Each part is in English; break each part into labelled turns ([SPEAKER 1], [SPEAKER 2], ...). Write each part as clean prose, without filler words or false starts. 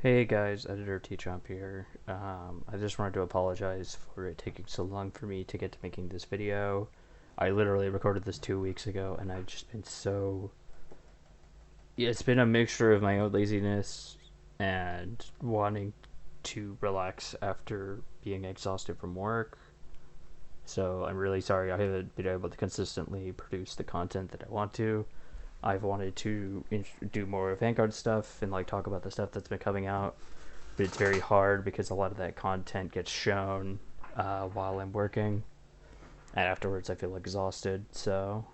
[SPEAKER 1] Hey guys, editor Tchomp here. I just wanted to apologize for it taking so long for me to get to making this video. I literally recorded this 2 weeks ago, and I've just been so... It's been a mixture of my own laziness and wanting to relax after being exhausted from work. So I'm really sorry I haven't been able to consistently produce the content that I want to. I've wanted to do more Vanguard stuff and like talk about the stuff that's been coming out, but it's very hard because a lot of that content gets shown while I'm working, and afterwards I feel exhausted. So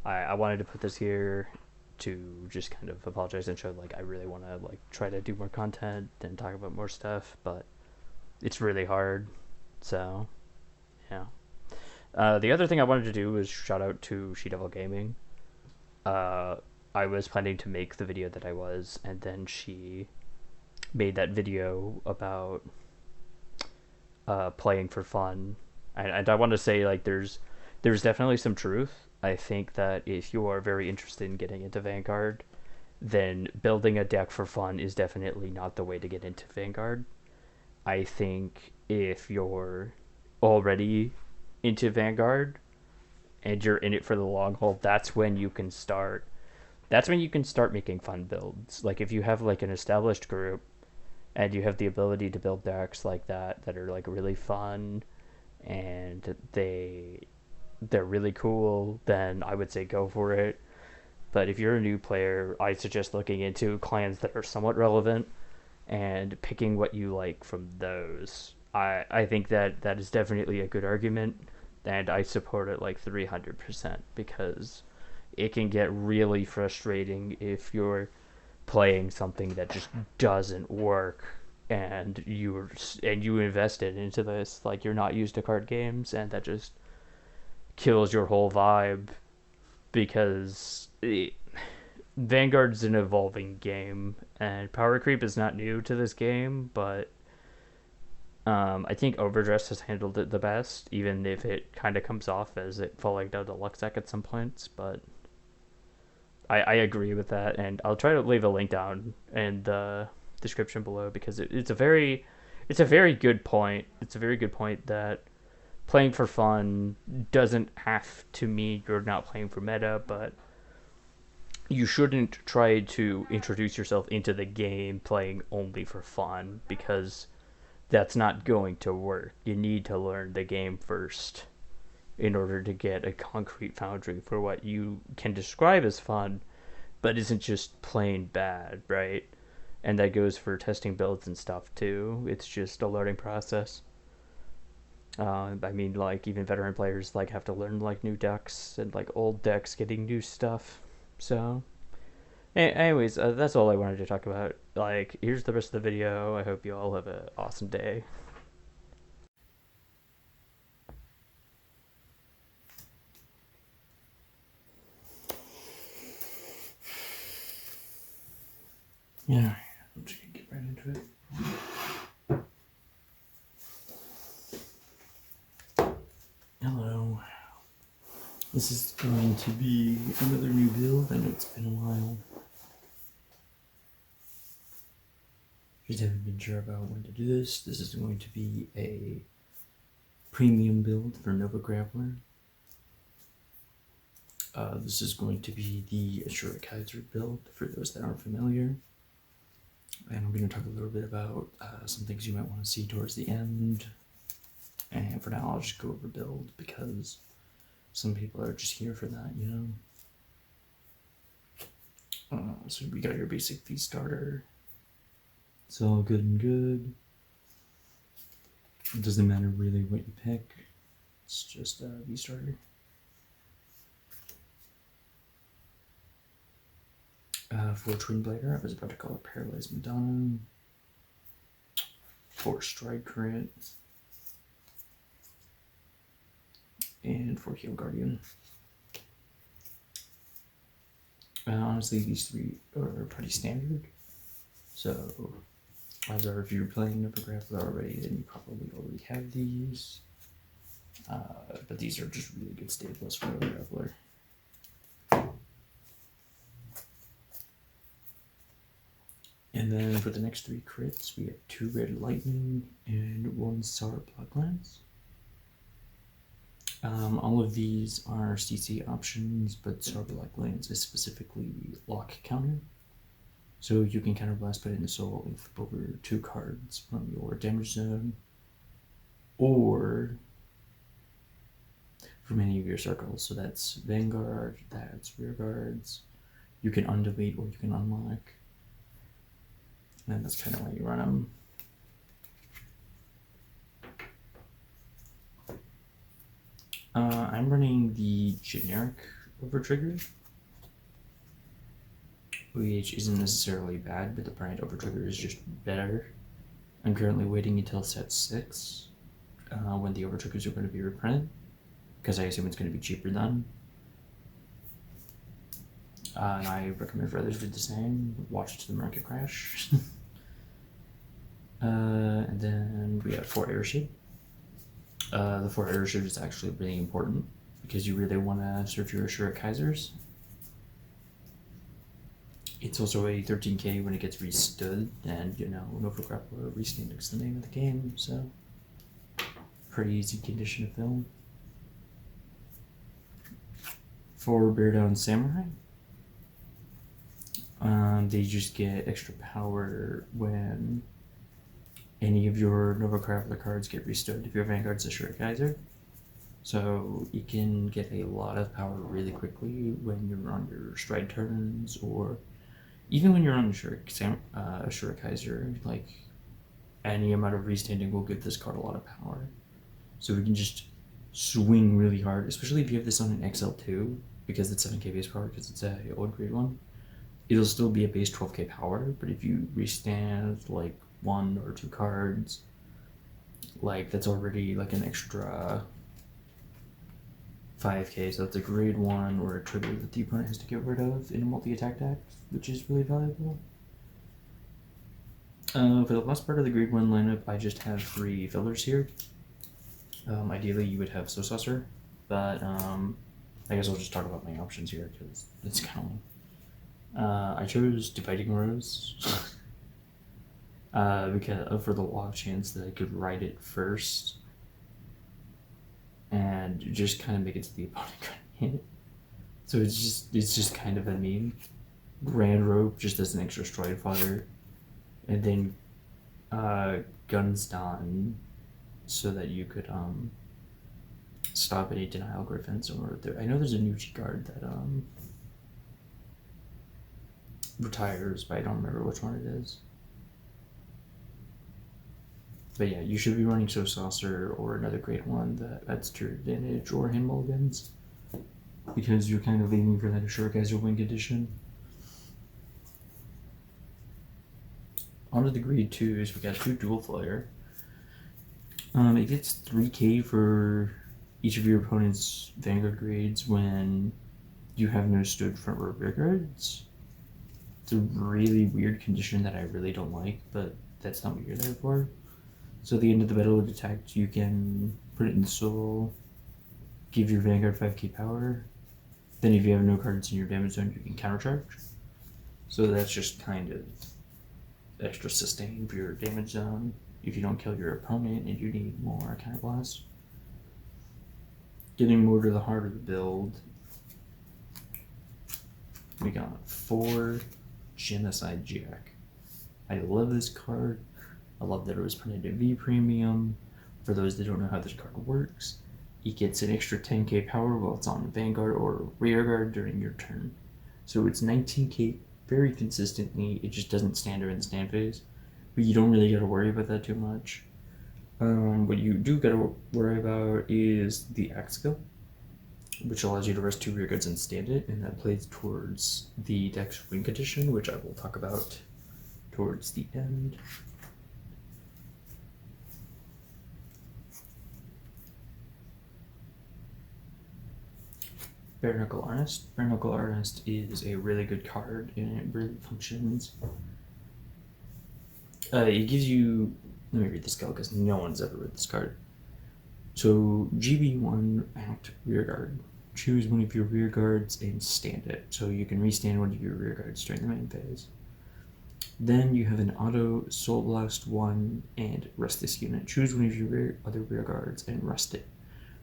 [SPEAKER 1] I wanted to put this here to just kind of apologize and show like I really want to like try to do more content and talk about more stuff, but it's really hard. So yeah. The other thing I wanted to do was shout out to She Devil Gaming. uh, I was planning to make the video that I was, and then she made that video about playing for fun, and I want to say like there's definitely some truth. I think that if you are very interested in getting into Vanguard, then building a deck for fun is definitely not the way to get into Vanguard. I think if you're already into Vanguard and you're in it for the long haul, that's when you can start making fun builds. Like if you have like an established group and you have the ability to build decks like that are like really fun and they're really cool, then I would say go for it. But if you're a new player, I suggest looking into clans that are somewhat relevant and picking what you like from those. I think that that is definitely a good argument, and I support it like 300% because it can get really frustrating if you're playing something that just doesn't work and you invested into this, like you're not used to card games, and that just kills your whole vibe because Vanguard's an evolving game, and power creep is not new to this game, but I think Overdress has handled it the best, even if it kind of comes off as it falling down to Luxac at some points. But I agree with that, and I'll try to leave a link down in the description below because it's a very good point. It's a very good point that playing for fun doesn't have to mean you're not playing for meta, but you shouldn't try to introduce yourself into the game playing only for fun because that's not going to work. You need to learn the game first in order to get a concrete foundry for what you can describe as fun, but isn't just plain bad, right? And that goes for testing builds and stuff too. It's just a learning process. I mean, like even veteran players like have to learn like new decks and like old decks getting new stuff. So, anyways, that's all I wanted to talk about. Like, here's the rest of the video. I hope you all have an awesome day.
[SPEAKER 2] Yeah, I'm just gonna get right into it. Hello. This is going to be another new build. I know it's been a while. Just haven't been sure about when to do this. This is going to be a premium build for Nova Grappler. This is going to be the Asura Kaiser build for those that aren't familiar. And I'm going to talk a little bit about some things you might want to see towards the end. And for now, I'll just go over build because some people are just here for that, you know? So we got your basic V starter. It's all good and good. It doesn't matter really what you pick. It's just a V starter. For Twin Blader, I was about to call it Paralyzed Madonna. For Strike Crit. And for Heal Guardian. Honestly, these three are pretty standard. So, odds are if you're playing Nova Grappler already, then you probably already have these. But these are just really good staples for Nova Grappler. And then for the next 3 crits, we have 2 Red Lightning and 1 Sour Blood Glance. All of these are CC options, but Sour Blood Glance is specifically lock counter. So you can counterblast, put it in the soul, and flip over 2 cards from your damage zone, or from any of your circles. So that's Vanguard, that's Rear Guards. You can undelete or you can unlock. And that's kind of why you run them. I'm running the generic Overtrigger, which isn't necessarily bad, but the brand Overtrigger is just better. I'm currently waiting until set 6, when the Overtriggers are going to be reprinted, because I assume it's going to be cheaper then. And I recommend for others to do the same. Watch the market crash. And then we have 4 Airship. The 4 Airship is actually really important because you really want to search your Asura Kaisers. It's also a 13k when it gets restood, and you know, Nova Grappler restand is the name of the game, so pretty easy condition to fill. For Bear Down Samurai, they just get extra power when any of your Nova Grappler cards get restored if your Vanguard's Asura Kaiser. So you can get a lot of power really quickly when you're on your stride turns, or even when you're on Asura Kaiser. Like, any amount of restanding will give this card a lot of power. So we can just swing really hard, especially if you have this on an XL2, because it's 7k base power, because it's a old grade one. It'll still be a base 12k power, but if you restand like 1 or 2 cards, like that's already like an extra 5k, so that's a grade 1 or a trigger that the opponent has to get rid of in a multi-attack deck, which is really valuable. For the last part of the grade 1 lineup, I just have 3 fillers here. Ideally you would have Saucer, but I guess I'll just talk about my options here because it's kind of I chose Dividing Rose because for the off chance that I could write it first and just kind of make it to the opponent hit it. So it's just kind of a meme. Grand Rope just as an extra stride fodder, and then Guns Don so that you could stop any Denial Griffins, or I know there's a new G card that retires, but I don't remember which one it is. But yeah, you should be running Saucer or another grade 1 that adds to your advantage, or hand mulligans, because you're kind of aiming for that Asura Kaiser win condition. Onto the grade 2s, we got 2 Dual Flyer. It gets 3k for each of your opponent's Vanguard grades when you have no stood front row rear guards. It's a really weird condition that I really don't like, but that's not what you're there for. So at the end of the battle detect, you can put it in soul, give your Vanguard 5k power. Then if you have no cards in your damage zone, you can countercharge. So that's just kind of extra sustain for your damage zone if you don't kill your opponent and you need more counterblast. Getting more to the heart of the build, we got 4 Genocide Jack. I love this card. I love that it was printed in V Premium. For those that don't know how this card works, it gets an extra 10k power while it's on Vanguard or Rear Guard during your turn. So it's 19k very consistently. It just doesn't stand during the stand phase, but you don't really got to worry about that too much. What you do got to worry about is the Axe skill, which allows you to rest 2 rear guards and stand it, and that plays towards the deck's win condition, which I will talk about towards the end. Bareknuckle Artist. Bareknuckle Artist is a really good card, and it really functions. It gives you, let me read the skill because no one's ever read this card. So GB1 act rear guard. Choose one of your rear guards and stand it. So you can restand one of your rear guards during the main phase. Then you have an auto Soul Blast 1 and rest this unit. Choose one of your other rear guards and rest it.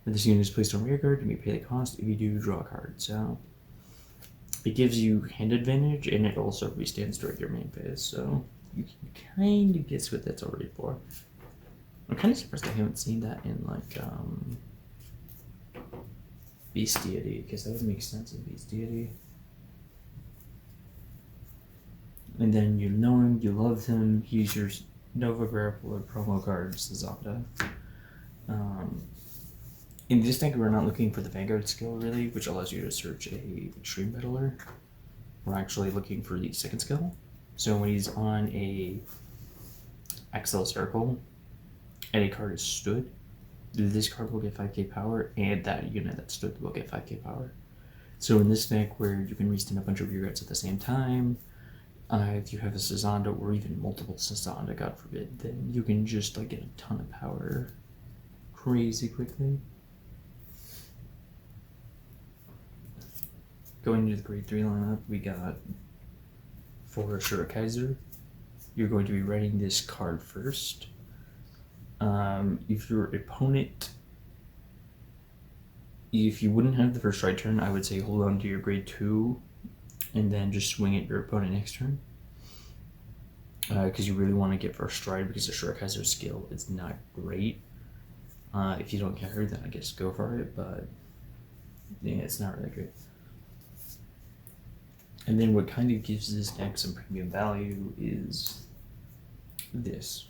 [SPEAKER 2] When this unit is placed on rear guard, you may pay the cost. If you do, draw a card. So it gives you hand advantage, and it also restands during your main phase. So you can kind of guess what that's already for. I'm kind of surprised I haven't seen that in like Beast Deity, because that would make sense in Beast Deity. And then you know him, you love him. He's your Nova Grappler promo card, Sazanda. In this deck, we're not looking for the Vanguard skill really, which allows you to search a Extreme Battler. We're actually looking for the second skill. So when he's on a XL circle and a card is stood, this card will get 5k power, and that unit that stood will get 5k power. So in this deck where you can restand a bunch of rear guards at the same time, if you have a Sazanda or even multiple Sazanda, God forbid, then you can just like get a ton of power crazy quickly. Going into the grade 3 lineup, we got for Asura Kaiser, you're going to be writing this card first. If your opponent, if you wouldn't have the first stride turn, I would say hold on to your grade 2 and then just swing at your opponent next turn. Because you really want to get first stride, because the Asura Kaiser skill is not great. If you don't care, then I guess go for it, but yeah, it's not really great. And then what kind of gives this deck some premium value is this.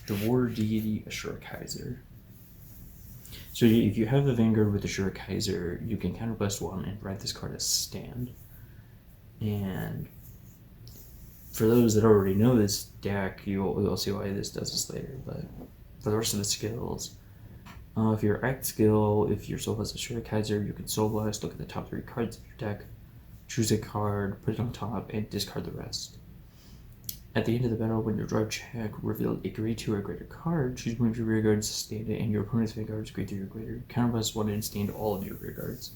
[SPEAKER 2] The War Deity Asura Kaiser. So if you have the Vanguard with Asura Kaiser, you can counterblast 1 and write this card as stand. And for those that already know this deck, you'll see why this does this later. But for the rest of the skills, if your act skill, if your soul has Asura Kaiser, you can soul blast, look at the top 3 cards of your deck, choose a card, put it on top, and discard the rest. At the end of the battle, when your drive check revealed a grade 2 or greater card, choose one of your rear guards, stand it, and your opponent's Vanguard is grade 3 or greater. Counterblast 1 and stand all of your rear guards.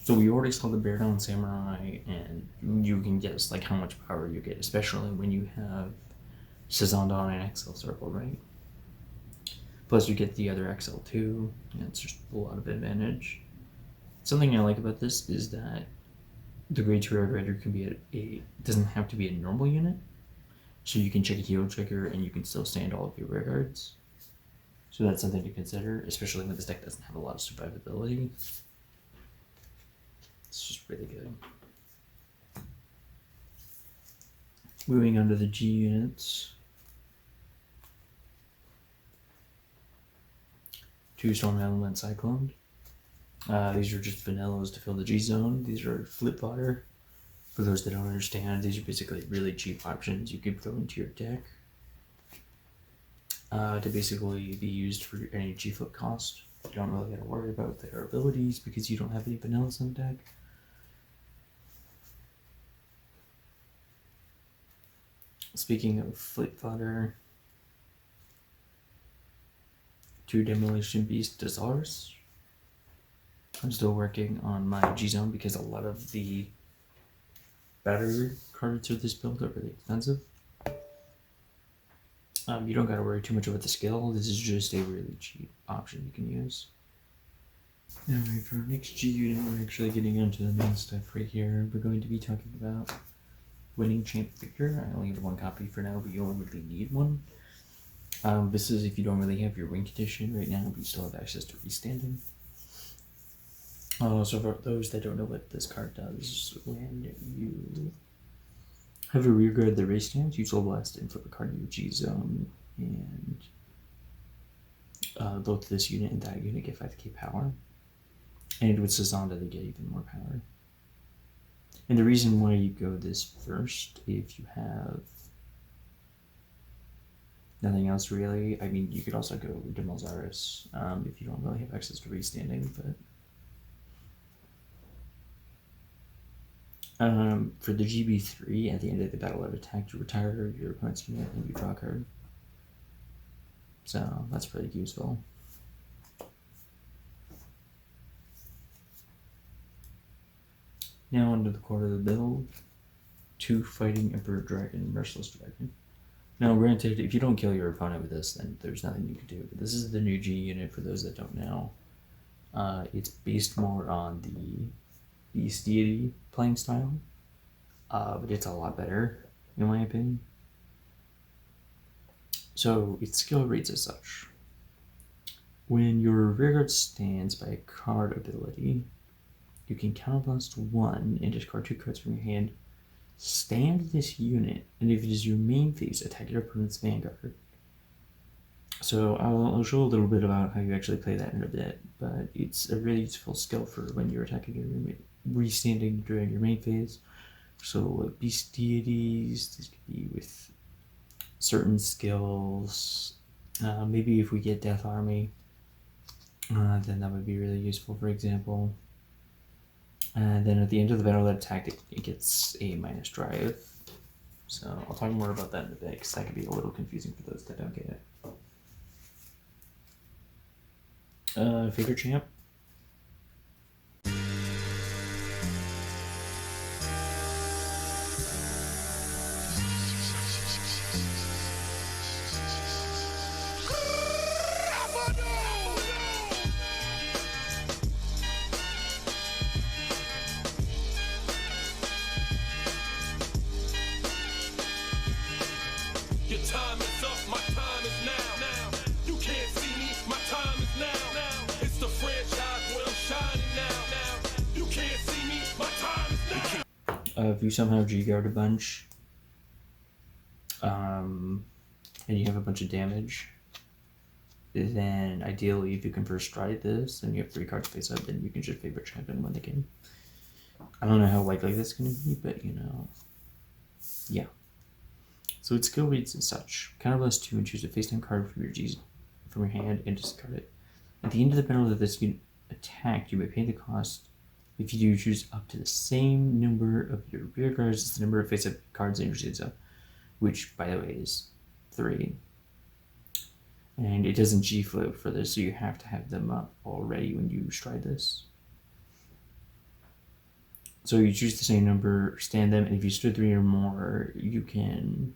[SPEAKER 2] So we already saw the Bear Down Samurai, and you can guess like how much power you get, especially when you have Sazanda on an XL circle, right? Plus you get the other XL too, and it's just a lot of advantage. Something I like about this is that the grade 2 or greater can be it doesn't have to be a normal unit. So you can check a hero trigger and you can still stand all of your rear guards. So that's something to consider, especially when this deck doesn't have a lot of survivability. It's just really good. Moving on to the G units. 2 Storm Element Cyclone. These are just vanillas to fill the G zone. These are flip fodder. For those that don't understand, these are basically really cheap options you can throw into your deck to basically be used for any G flip cost. You don't really got to worry about their abilities because you don't have any vanillas on deck. Speaking of flip fodder, 2 Demolition Beast Desires. I'm still working on my G zone because a lot of the battery cards of this build are really expensive. You don't gotta worry too much about the skill. This is just a really cheap option you can use. Alright, for our next G unit, we're actually getting into the main stuff right here. We're going to be talking about winning champ figure. I only have 1 copy for now, but you only really need 1. This is if you don't really have your win condition right now, but you still have access to restanding. So for those that don't know what this card does, when you have a rear guard that restands, you soul blast and flip a card in your G zone, and both this unit and that unit get 5k power. And with Sazanda, they get even more power. And the reason why you go this first, if you have nothing else really, I mean, you could also go Demolition Artist if you don't really have access to restanding, but for the GB3, at the end of the battle of attack, you retire your opponent's unit and you draw a card. So that's pretty useful. Now onto the core of the build. 2 Fighting Emperor Dragon, Restless Dragon. Now, granted, if you don't kill your opponent with this, then there's nothing you can do. But this is the new G unit for those that don't know. It's based more on the Beast Deity playing style, but it's a lot better, in my opinion. So, its skill reads as such. When your rearguard stands by a card ability, you can counterblast 1 and discard 2 cards from your hand. Stand this unit, and if it is your main phase, attack your opponent's Vanguard. So I'll show a little bit about how you actually play that in a bit, but it's a really useful skill for when you're attacking your restanding during your main phase. So like Beast Deities, this could be with certain skills. Maybe if we get Death Army, then that would be really useful, for example. And then at the end of the battle, that attack, it gets a minus drive. So I'll talk more about that in a bit, because that could be a little confusing for those that don't get it. Favorite champ? If you somehow G-guard a bunch, and you have a bunch of damage, then ideally if you can first stride this, and you have 3 cards face up, then you can just favorite champ and win the game. I don't know how likely this is going to be, but you know, yeah. So its skill reads as such. Counterblast 2 and choose a face-down card from your hand and discard it. At the end of the battle that this unit attacked, you may pay the cost. If you do, choose up to the same number of your rear guards as the number of face-up cards in your seeds up, which, by the way, is 3. And it doesn't G-flip for this, so you have to have them up already when you stride this. So you choose the same number, stand them, and if you stood 3 or more, you can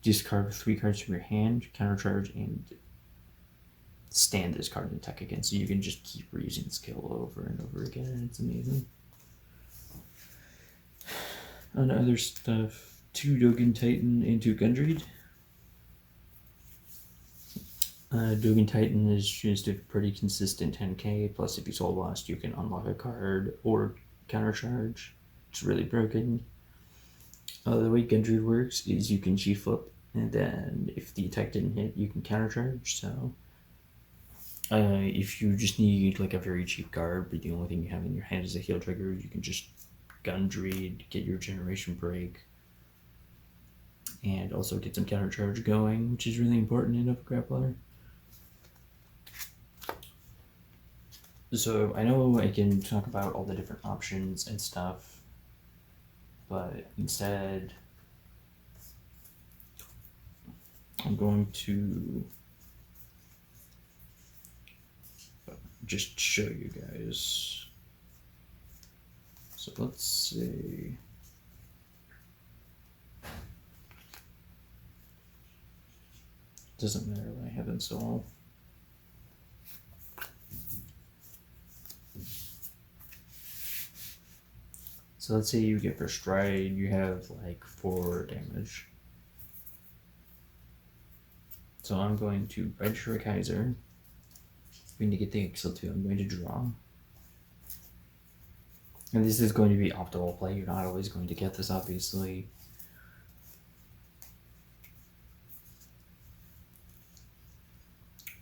[SPEAKER 2] discard 3 cards from your hand, countercharge, and stand this card and attack again. So you can just keep reusing the skill over and over again, and it's amazing. On other stuff, 2 Dogen Titan and 2 Gundreed. Dogen Titan is just a pretty consistent 10k, plus if you soul lost, you can unlock a card or countercharge. It's really broken. The way Gundreed works is you can G-flip, and then if the attack didn't hit, you can countercharge. So if you just need like a very cheap card, but the only thing you have in your hand is a heal trigger, you can just Gundreed, get your generation break, and also get some countercharge going, which is really important in Nova Grappler. So I know I can talk about all the different options and stuff, but instead I'm going to just show you guys. So let's see. Doesn't matter what I have installed. So let's say you get first stride, you have like 4 damage. So I'm going to Asura Kaiser. I'm going to get the Excel 2. I'm going to draw. And this is going to be optimal play. You're not always going to get this, obviously.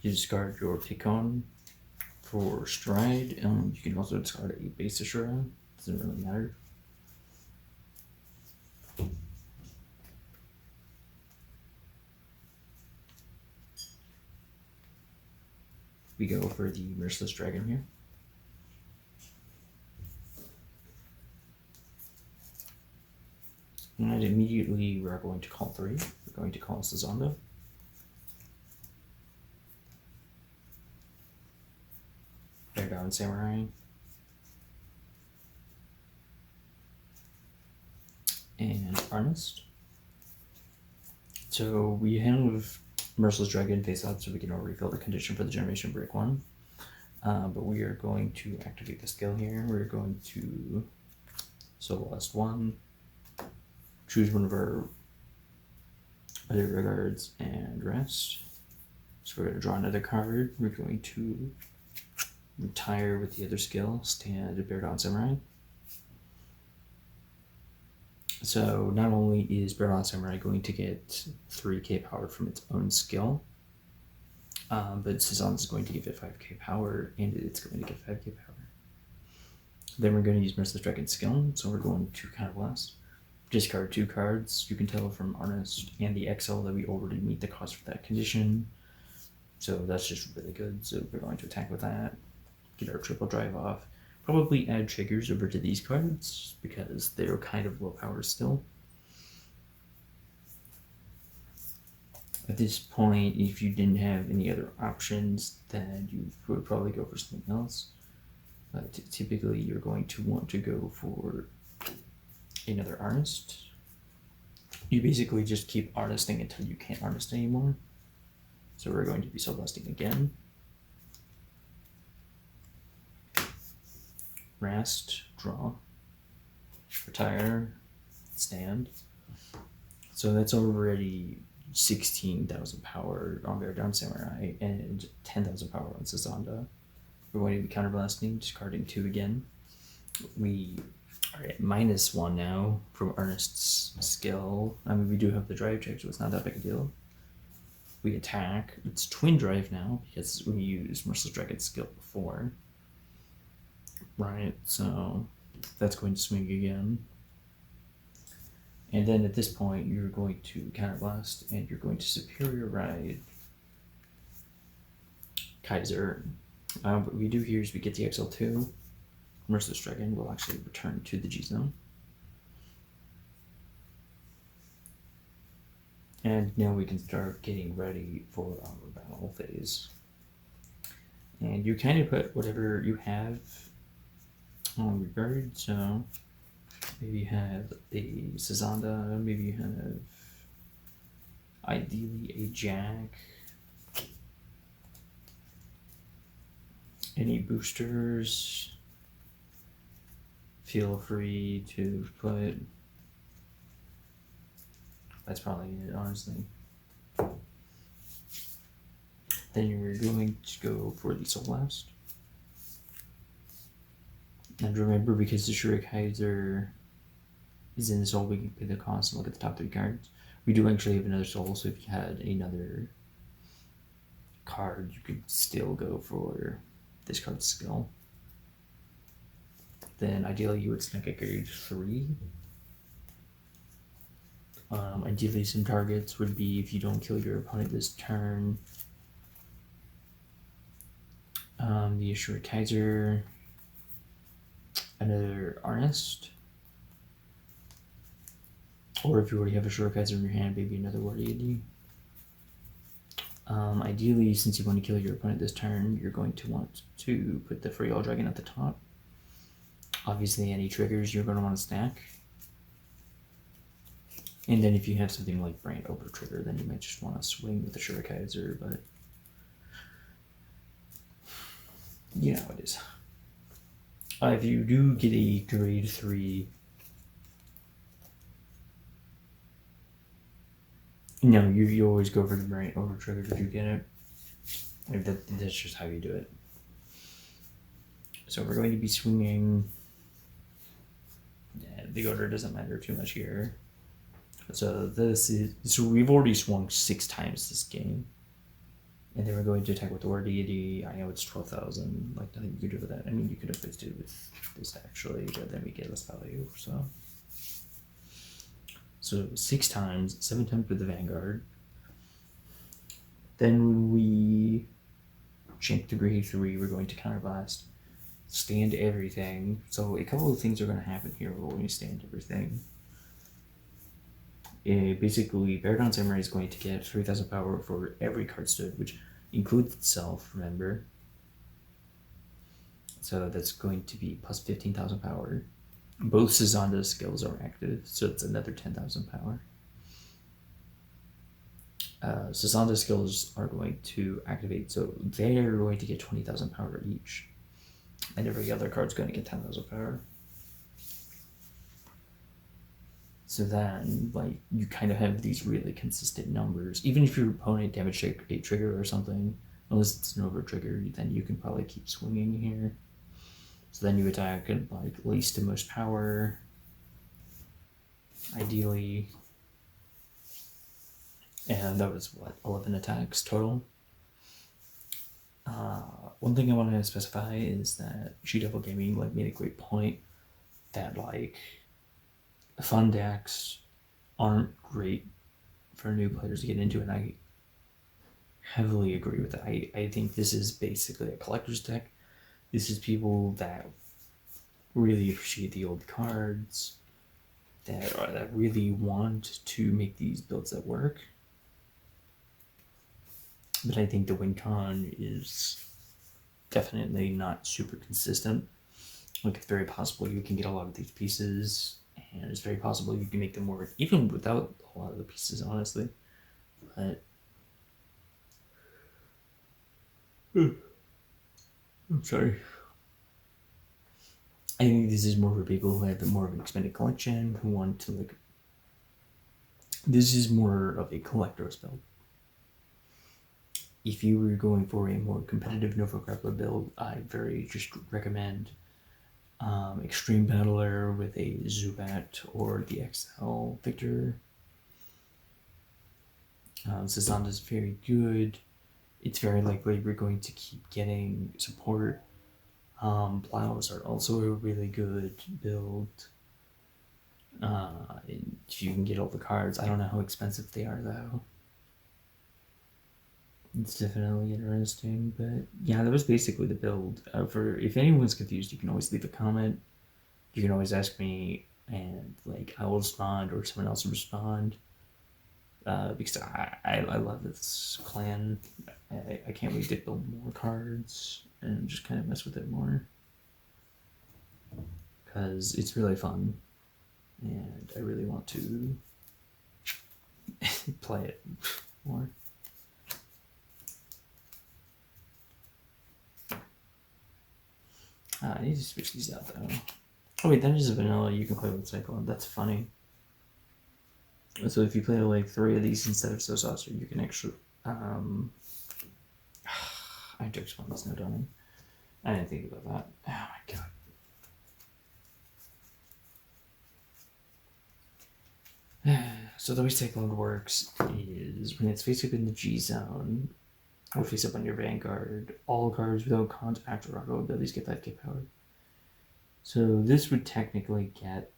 [SPEAKER 2] You discard your Tchomp for stride. You can also discard a base Asura. Doesn't really matter. We go for the Restless Dragon here. And immediately we're going to call 3. We're going to call Sazonda. Bear down Samurai. and Artist. So we have Restless Dragon face up so we can refill the condition for the Generation Break one. But we are going to activate the skill here. We're going to Soul Blast 1, choose one of our other regards and rest. So we're going to draw another card. We're going to retire with the other skill, stand Bear Down Samurai. So not only is Bear Down Samurai going to get 3k power from its own skill, but Cezanne is going to give it 5k power, and it's going to get 5k power. Then we're going to use Restless Dragon skill, so we're going to Counterblast. Discard 2 cards. You can tell from Artist and the XL that we already meet the cost for that condition. So that's just really good. So we're going to attack with that. Get our triple drive off. Probably add triggers over to these cards because they're kind of low power still. At this point, if you didn't have any other options, then you would probably go for something else. But typically, you're going to want to go for another Artist. You basically just keep Artisting until you can't Artist anymore. So we're going to be Soul Blasting again. Rest, draw, retire, stand. So that's already 16,000 power on Bear Down Samurai and 10,000 power on Sazanda. We're going to be counterblasting, discarding 2 again. We are at -1 now from Artist's skill. I mean, we do have the drive check, so it's not that big a deal. We attack. It's twin drive now because we used Restless Dragon's skill before. Right, so that's going to swing again. And then at this point, you're going to Counterblast and you're going to Superior Ride Kaiser. What we do here is we get the XL2. Restless Dragon will actually return to the G zone. And now we can start getting ready for our battle phase. And you kind of put whatever you have on regard, so maybe you have a Sazanda, maybe you have ideally a Jack. Any boosters, feel free to put. That's probably it, honestly. Then we're going to go for the Soul Blast. And remember, because the Asura Kaiser is in the soul, we can pay the cost and look at the top 3 cards. We do actually have another soul, so if you had another card, you could still go for this card's skill. Then ideally you would snack at grade 3. Ideally some targets would be if you don't kill your opponent this turn. The Asura Kaiser, another Artist, or if you already have a Asura Kaiser in your hand, maybe another War Deity. Ideally, since you want to kill your opponent this turn, you're going to want to put the Free All Dragon at the top. Obviously, any triggers you're going to want to stack. And then if you have something like Brand Over Trigger, then you might just want to swing with the Asura Kaiser, but you know how it is. If you do get a grade 3, no, you always go for the Brand Over Trigger if you get it. That's just how you do it. So we're going to be swinging. Yeah, the order doesn't matter too much here. So we've already swung 6 times this game. And then we're going to attack with the War Deity. I know it's 12,000, like nothing you could do with that. I mean, you could have fixed it with this actually, but then we get less value, So 6 times, 7 times with the Vanguard. Then we jump to grade 3, we're going to Counterblast, stand everything. So a couple of things are going to happen here when we stand everything. Basically, Bear Down Samurai is going to get 3,000 power for every card stood, which includes itself, remember. So that's going to be plus 15,000 power. Both Sazanda's skills are active, so it's another 10,000 power. Sazanda's skills are going to activate, so they're going to get 20,000 power each. And every other card's going to get 10,000 power. So then, like, you kind of have these really consistent numbers. Even if your opponent damage a trigger or something, unless it's an over trigger, then you can probably keep swinging here. So then you attack at like least to most power, ideally. And that was what, 11 attacks total. One thing I want to specify is that She-Devil Gaming like made a great point that like fun decks aren't great for new players to get into, and I heavily agree with that. I think this is basically a collector's deck. This is people that really appreciate the old cards, that really want to make these builds that work. But I think the win con is definitely not super consistent. Like, it's very possible you can get a lot of these pieces, and it's very possible you can make them work even without a lot of the pieces, honestly. But I'm sorry. I think this is more for people who have more of an expanded collection, who want to like. This is more of a collector's build. If you were going for a more competitive Nova Grappler build, I very just recommend Extreme Battler with a Zubat or the XL Victor. Sazanda's very good. It's very likely we're going to keep getting support. Plows are also a really good build. If you can get all the cards, I don't know how expensive they are though. It's definitely interesting, but yeah, that was basically the build. For if anyone's confused, you can always leave a comment. You can always ask me, and like I will respond, or someone else will respond. Because I love this clan. I can't wait to build more cards and just kind of mess with it more, because it's really fun, and I really want to play it more. I need to switch these out though. Oh wait, that is vanilla. You can play with Cyclone. That's funny. So if you play like 3 of these instead of So Saucer, you can actually. I took one that's no done. I didn't think about that. Oh my god. So the way Cyclone works is when it's face up in the G zone, or face up on your Vanguard, all cards without contact or auto abilities get 5k power. So this would technically get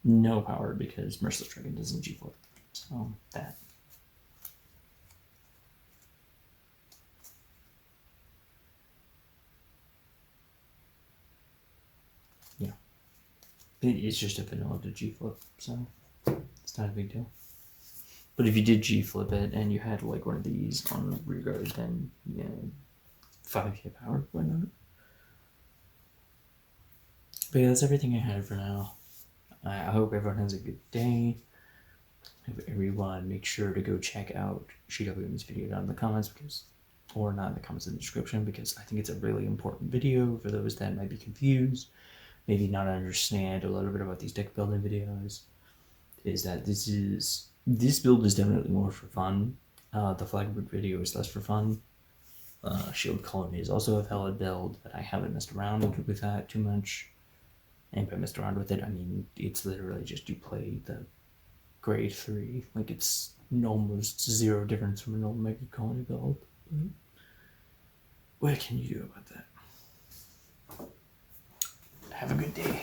[SPEAKER 2] no power because Restless Dragon doesn't G-flip. So that. Yeah. It's just a vanilla to G-flip, so it's not a big deal. But if you did G-flip it and you had like one of these on rear guard, then yeah, 5k power, why not? But yeah, that's everything I had for now. I hope everyone has a good day. I hope everyone make sure to go check out She-Devil video down in the comments, or not in the comments, in the description, because I think it's a really important video for those that might be confused, maybe not understand a little bit about these deck building videos. Is that this build is definitely more for fun. The Flagwood video is less for fun. Shield Colony is also a valid build, but I haven't messed around with that too much. And by messed around with it, I mean it's literally just you play the grade 3. Like, it's almost 0 difference from a normal Mega Colony build. But what can you do about that? Have a good day.